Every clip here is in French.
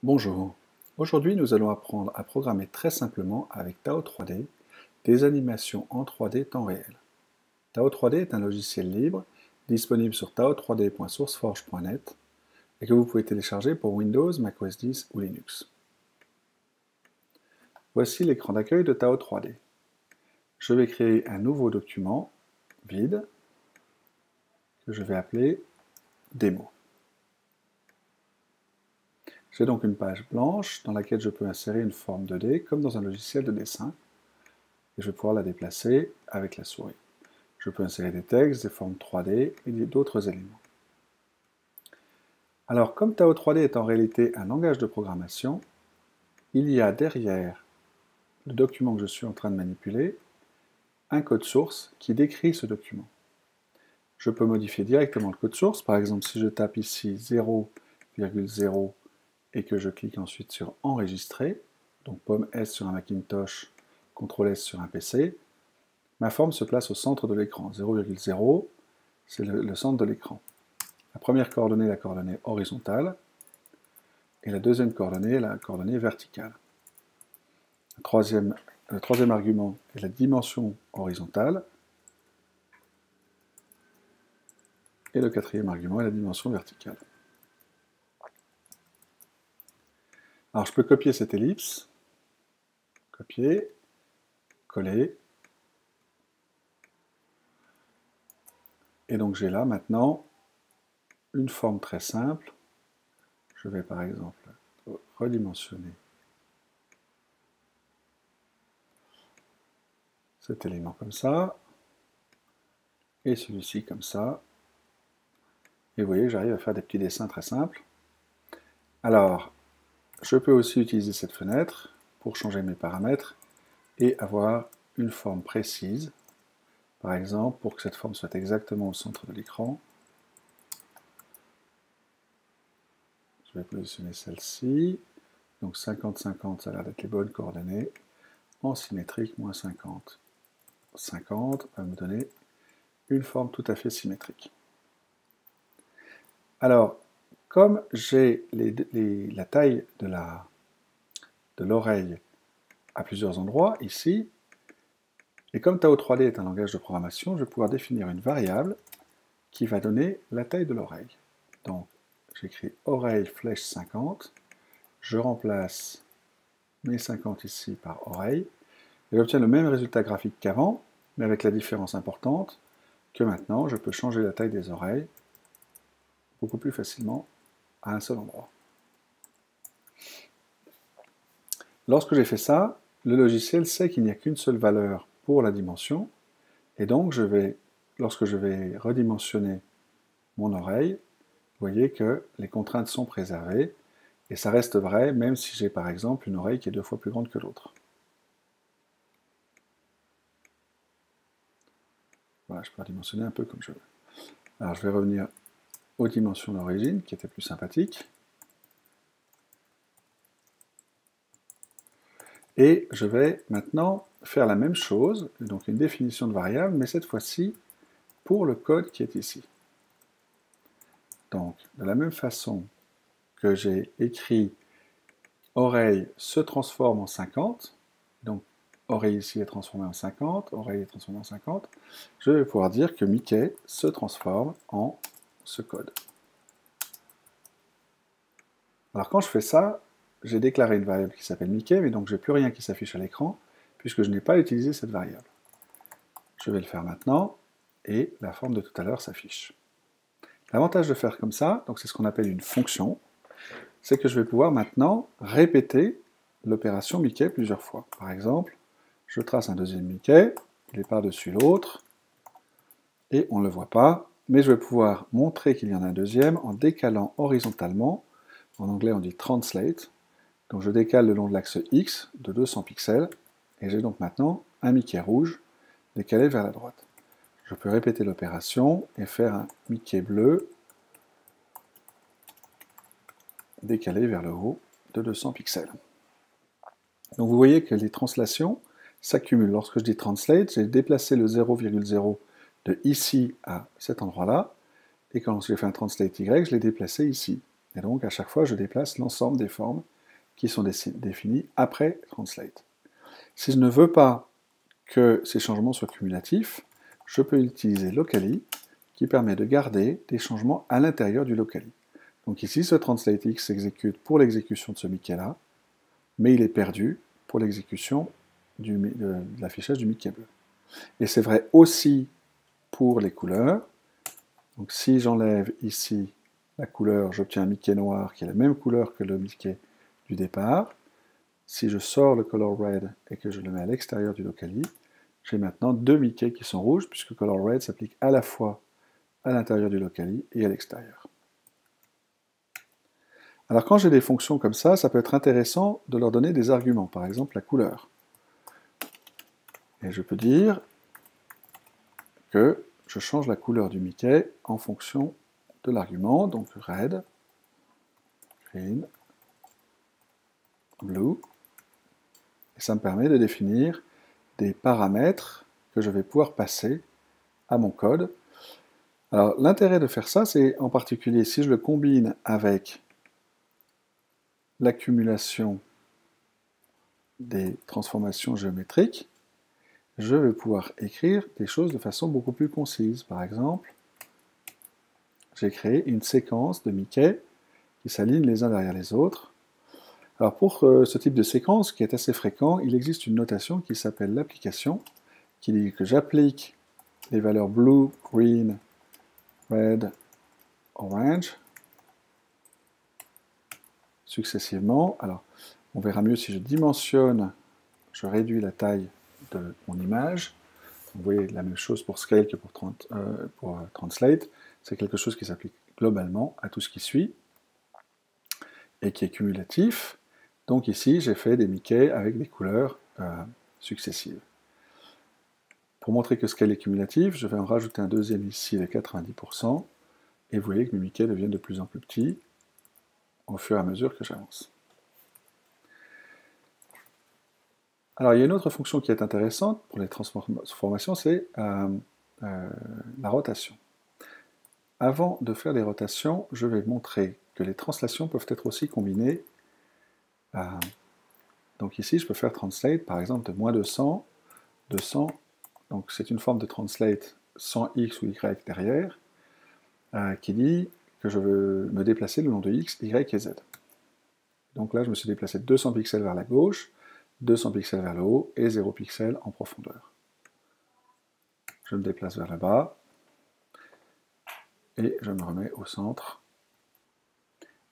Bonjour, aujourd'hui nous allons apprendre à programmer très simplement avec Tao 3D des animations en 3D temps réel. Tao 3D est un logiciel libre disponible sur tao3d.sourceforge.net et que vous pouvez télécharger pour Windows, macOS 10 ou Linux. Voici l'écran d'accueil de Tao 3D. Je vais créer un nouveau document vide que je vais appeler démo. J'ai donc une page blanche dans laquelle je peux insérer une forme 2D comme dans un logiciel de dessin et je vais pouvoir la déplacer avec la souris. Je peux insérer des textes, des formes 3D et d'autres éléments. Alors, comme Tao 3D est en réalité un langage de programmation, il y a derrière le document que je suis en train de manipuler un code source qui décrit ce document. Je peux modifier directement le code source. Par exemple, si je tape ici 0,0 et que je clique ensuite sur Enregistrer, donc pomme S sur un Macintosh, CTRL S sur un PC, ma forme se place au centre de l'écran. 0,0, c'est le centre de l'écran. La première coordonnée est la coordonnée horizontale, et la deuxième coordonnée est la coordonnée verticale. Le troisième argument est la dimension horizontale, et le quatrième argument est la dimension verticale. Alors je peux copier cette ellipse, copier, coller, et donc j'ai là maintenant une forme très simple. Je vais par exemple redimensionner cet élément comme ça, et celui-ci comme ça. Et vous voyez, j'arrive à faire des petits dessins très simples. Alors, je peux aussi utiliser cette fenêtre pour changer mes paramètres et avoir une forme précise. Par exemple, pour que cette forme soit exactement au centre de l'écran, je vais positionner celle-ci. Donc 50-50, ça a l'air d'être les bonnes coordonnées. En symétrique, moins 50. 50 va me donner une forme tout à fait symétrique. Alors, comme j'ai la taille de l'oreille à plusieurs endroits, ici, et comme Tao 3D est un langage de programmation, je vais pouvoir définir une variable qui va donner la taille de l'oreille. Donc, j'écris oreille flèche 50, je remplace mes 50 ici par oreille, et j'obtiens le même résultat graphique qu'avant, mais avec la différence importante que maintenant, je peux changer la taille des oreilles beaucoup plus facilement à un seul endroit. Lorsque j'ai fait ça, le logiciel sait qu'il n'y a qu'une seule valeur pour la dimension, et donc lorsque je vais redimensionner mon oreille, vous voyez que les contraintes sont préservées, et ça reste vrai même si j'ai par exemple une oreille qui est 2 fois plus grande que l'autre. Voilà, je peux redimensionner un peu comme je veux. Alors je vais revenir aux dimensions d'origine, qui étaient plus sympathiques. Et je vais maintenant faire la même chose, donc une définition de variable, mais cette fois-ci pour le code qui est ici. Donc, de la même façon que j'ai écrit oreille se transforme en 50, donc oreille ici est transformée en 50, oreille est transformée en 50, je vais pouvoir dire que Mickey se transforme en ce code. Alors quand je fais ça, j'ai déclaré une variable qui s'appelle Mickey, mais donc je n'ai plus rien qui s'affiche à l'écran, puisque je n'ai pas utilisé cette variable. Je vais le faire maintenant, et la forme de tout à l'heure s'affiche. L'avantage de faire comme ça, donc c'est ce qu'on appelle une fonction, c'est que je vais pouvoir maintenant répéter l'opération Mickey plusieurs fois. Par exemple, je trace un deuxième Mickey, il est par-dessus l'autre, et on ne le voit pas, mais je vais pouvoir montrer qu'il y en a un deuxième en décalant horizontalement, en anglais on dit translate, donc je décale le long de l'axe X de 200 pixels, et j'ai donc maintenant un Mickey rouge décalé vers la droite. Je peux répéter l'opération et faire un Mickey bleu décalé vers le haut de 200 pixels. Donc vous voyez que les translations s'accumulent. Lorsque je dis translate, j'ai déplacé le 0,0 de ici à cet endroit-là, et quand j'ai fait un translate Y, je l'ai déplacé ici. Et donc, à chaque fois, je déplace l'ensemble des formes qui sont définies après Translate. Si je ne veux pas que ces changements soient cumulatifs, je peux utiliser Locally, qui permet de garder des changements à l'intérieur du Locally. Donc ici, ce TranslateX s'exécute pour l'exécution de ce Mickey-là, mais il est perdu pour l'exécution de l'affichage du Mickey bleu. Et c'est vrai aussi pour les couleurs. Donc si j'enlève ici la couleur, j'obtiens un Mickey noir qui est la même couleur que le Mickey du départ. Si je sors le Color Red et que je le mets à l'extérieur du Locally, j'ai maintenant deux Mickey qui sont rouges, puisque Color Red s'applique à la fois à l'intérieur du Locally et à l'extérieur. Alors quand j'ai des fonctions comme ça peut être intéressant de leur donner des arguments, par exemple la couleur. Et je peux dire que je change la couleur du Mickey en fonction de l'argument, donc red, green, blue, et ça me permet de définir des paramètres que je vais pouvoir passer à mon code. Alors l'intérêt de faire ça, c'est en particulier si je le combine avec l'accumulation des transformations géométriques, je vais pouvoir écrire des choses de façon beaucoup plus concise. Par exemple, j'ai créé une séquence de Mickey qui s'alignent les uns derrière les autres. Alors pour ce type de séquence, qui est assez fréquent, il existe une notation qui s'appelle l'application, qui dit que j'applique les valeurs blue, green, red, orange, successivement. Alors, on verra mieux si je dimensionne, je réduis la taille de mon image. Vous voyez la même chose pour Scale que pour Translate. C'est quelque chose qui s'applique globalement à tout ce qui suit et qui est cumulatif. Donc ici, j'ai fait des Mickey avec des couleurs successives. Pour montrer que Scale est cumulatif, je vais en rajouter un deuxième ici de 90%, et vous voyez que mes Mickey deviennent de plus en plus petits au fur et à mesure que j'avance. Alors il y a une autre fonction qui est intéressante pour les transformations, c'est la rotation. Avant de faire des rotations, je vais montrer que les translations peuvent être aussi combinées. Donc ici, je peux faire translate, par exemple, de moins 200, 200. Donc c'est une forme de translate sans x ou y derrière, qui dit que je veux me déplacer le long de x, y et z. Donc là, je me suis déplacé 200 pixels vers la gauche, 200 pixels vers le haut et 0 pixels en profondeur. Je me déplace vers le bas et je me remets au centre.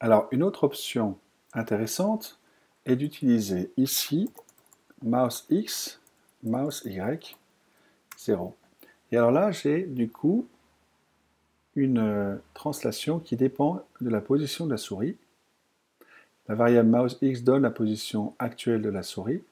Alors, une autre option intéressante est d'utiliser ici mouse X, mouse Y, 0. Et alors là, j'ai du coup une translation qui dépend de la position de la souris. La variable mouse X donne la position actuelle de la souris,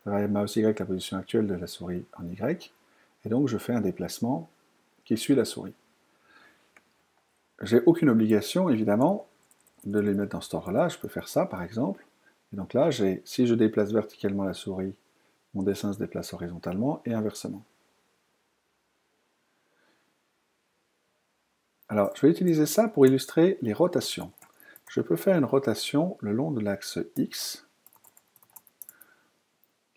la variable mouse Y la position actuelle de la souris en Y, et donc je fais un déplacement qui suit la souris. J'ai aucune obligation, évidemment, de les mettre dans cet ordre-là. Je peux faire ça, par exemple. Et donc là, si je déplace verticalement la souris, mon dessin se déplace horizontalement et inversement. Alors, je vais utiliser ça pour illustrer les rotations. Je peux faire une rotation le long de l'axe X.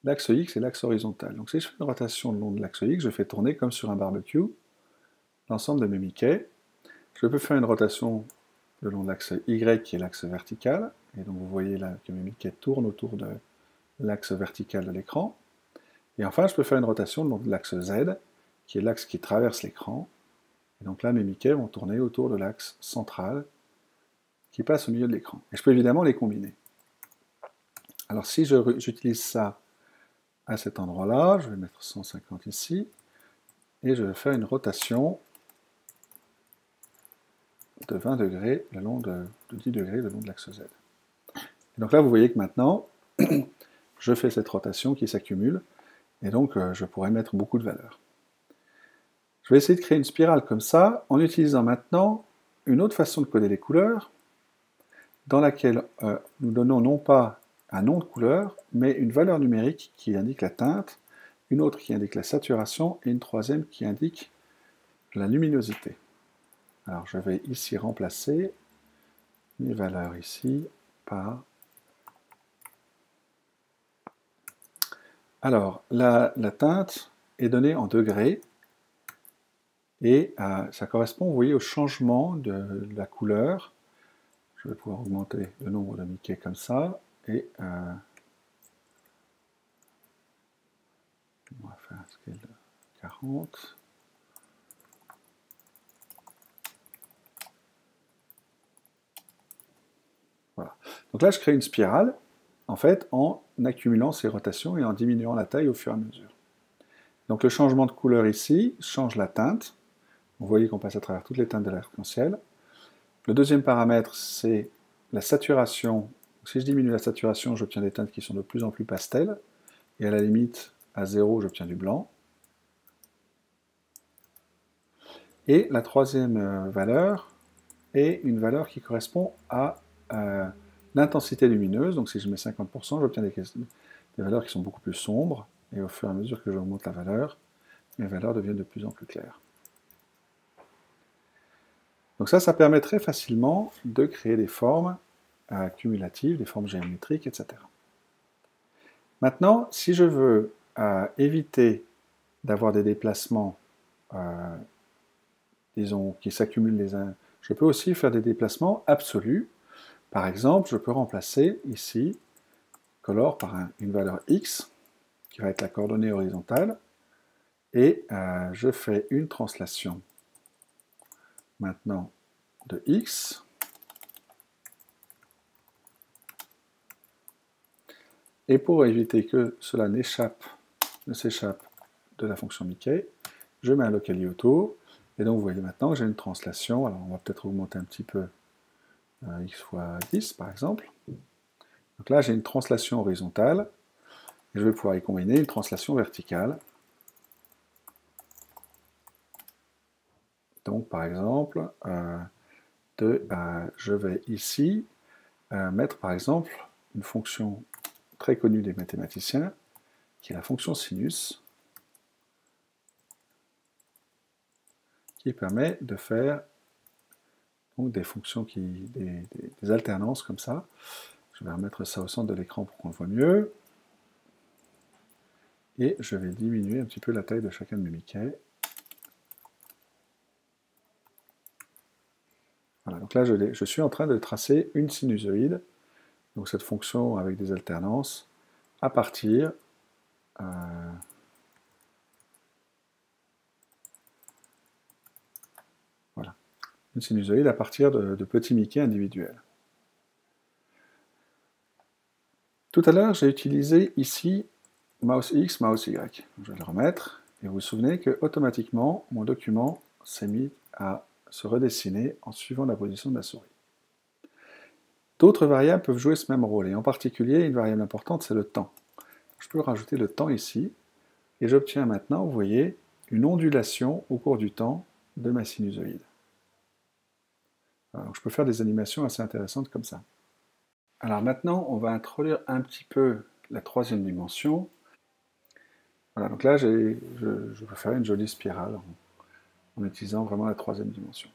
L'axe X est l'axe horizontal. Donc si je fais une rotation le long de l'axe X, je fais tourner comme sur un barbecue l'ensemble de mes Mickey. Je peux faire une rotation le long de l'axe Y qui est l'axe vertical. Et donc vous voyez là que mes Mickey tournent autour de l'axe vertical de l'écran. Et enfin, je peux faire une rotation le long de l'axe Z, qui est l'axe qui traverse l'écran. Et donc là, mes Mickey vont tourner autour de l'axe central qui passe au milieu de l'écran. Et je peux évidemment les combiner. Alors si j'utilise ça à cet endroit-là, je vais mettre 150 ici, et je vais faire une rotation de 20 degrés le long de 10 degrés le long de l'axe Z. Et donc là, vous voyez que maintenant, je fais cette rotation qui s'accumule, et donc je pourrais mettre beaucoup de valeurs. Je vais essayer de créer une spirale comme ça, en utilisant maintenant une autre façon de coder les couleurs, dans laquelle nous donnons non pas un nom de couleur, mais une valeur numérique qui indique la teinte, une autre qui indique la saturation, et une troisième qui indique la luminosité. Alors je vais ici remplacer mes valeurs ici par... Alors, la teinte est donnée en degrés, et ça correspond, vous voyez, au changement de la couleur. Je vais pouvoir augmenter le nombre de Mickey comme ça, et on va faire un scale de 40. Voilà. Donc là, je crée une spirale, en fait, en accumulant ces rotations et en diminuant la taille au fur et à mesure. Donc le changement de couleur ici change la teinte. Vous voyez qu'on passe à travers toutes les teintes de l'arc-en-ciel. Le deuxième paramètre, c'est la saturation. Si je diminue la saturation, j'obtiens des teintes qui sont de plus en plus pastel. Et à la limite, à 0, j'obtiens du blanc. Et la troisième valeur est une valeur qui correspond à l'intensité lumineuse. Donc si je mets 50%, j'obtiens des valeurs qui sont beaucoup plus sombres. Et au fur et à mesure que j'augmente la valeur, mes valeurs deviennent de plus en plus claires. Donc ça permet très facilement de créer des formes cumulatives, des formes géométriques, etc. Maintenant, si je veux éviter d'avoir des déplacements, disons, qui s'accumulent les uns, je peux aussi faire des déplacements absolus. Par exemple, je peux remplacer ici color par une valeur x, qui va être la coordonnée horizontale, et je fais une translation maintenant de x, et pour éviter que cela ne s'échappe de la fonction Mickey, je mets un locali autour, et donc vous voyez maintenant que j'ai une translation. Alors on va peut-être augmenter un petit peu x fois 10 par exemple. Donc là j'ai une translation horizontale, et je vais pouvoir y combiner une translation verticale. Donc par exemple, je vais ici mettre par exemple une fonction très connue des mathématiciens, qui est la fonction sinus, qui permet de faire donc, des fonctions, des alternances comme ça. Je vais remettre ça au centre de l'écran pour qu'on le voit mieux. Et je vais diminuer un petit peu la taille de chacun de mes Mickey. Voilà, donc là je suis en train de tracer une sinusoïde, donc cette fonction avec des alternances, à partir voilà, une sinusoïde à partir de petits Mickey individuels. Tout à l'heure, j'ai utilisé ici mouse X, mouse Y. Je vais le remettre, et vous vous souvenez que automatiquement, mon document s'est mis à se redessiner en suivant la position de la souris. D'autres variables peuvent jouer ce même rôle, et en particulier, une variable importante, c'est le temps. Je peux rajouter le temps ici, et j'obtiens maintenant, vous voyez, une ondulation au cours du temps de ma sinusoïde. Alors, je peux faire des animations assez intéressantes comme ça. Alors maintenant, on va introduire un petit peu la troisième dimension. Voilà, donc là, je peux faire une jolie spirale en utilisant vraiment la troisième dimension.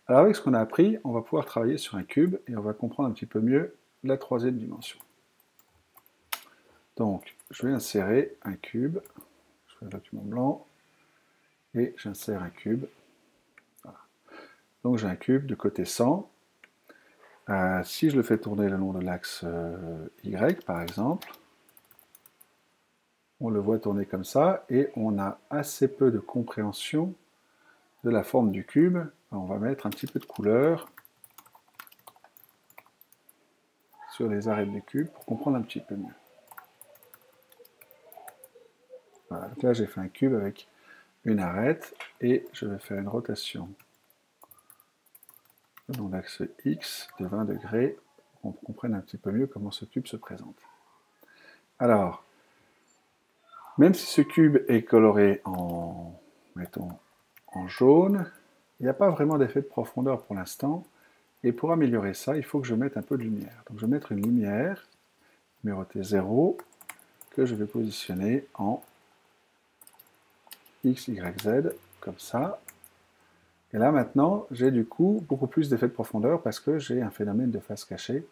Alors avec ce qu'on a appris, on va pouvoir travailler sur un cube et on va comprendre un petit peu mieux la troisième dimension. Donc, je vais insérer un cube. Je fais un document blanc et j'insère un cube. Voilà. Donc j'ai un cube de côté 100. Si je le fais tourner le long de l'axe Y, par exemple, on le voit tourner comme ça, et on a assez peu de compréhension de la forme du cube. On va mettre un petit peu de couleur sur les arêtes du cube pour comprendre un petit peu mieux. Voilà, donc là j'ai fait un cube avec une arête, et je vais faire une rotation le long de l'axe X de 20 degrés pour qu'on comprenne un petit peu mieux comment ce cube se présente. Alors, même si ce cube est coloré en, mettons, en jaune, il n'y a pas vraiment d'effet de profondeur pour l'instant, et pour améliorer ça, il faut que je mette un peu de lumière. Donc je vais mettre une lumière numérotée 0, que je vais positionner en X, Y, Z, comme ça. Et là maintenant, j'ai du coup beaucoup plus d'effets de profondeur parce que j'ai un phénomène de face cachée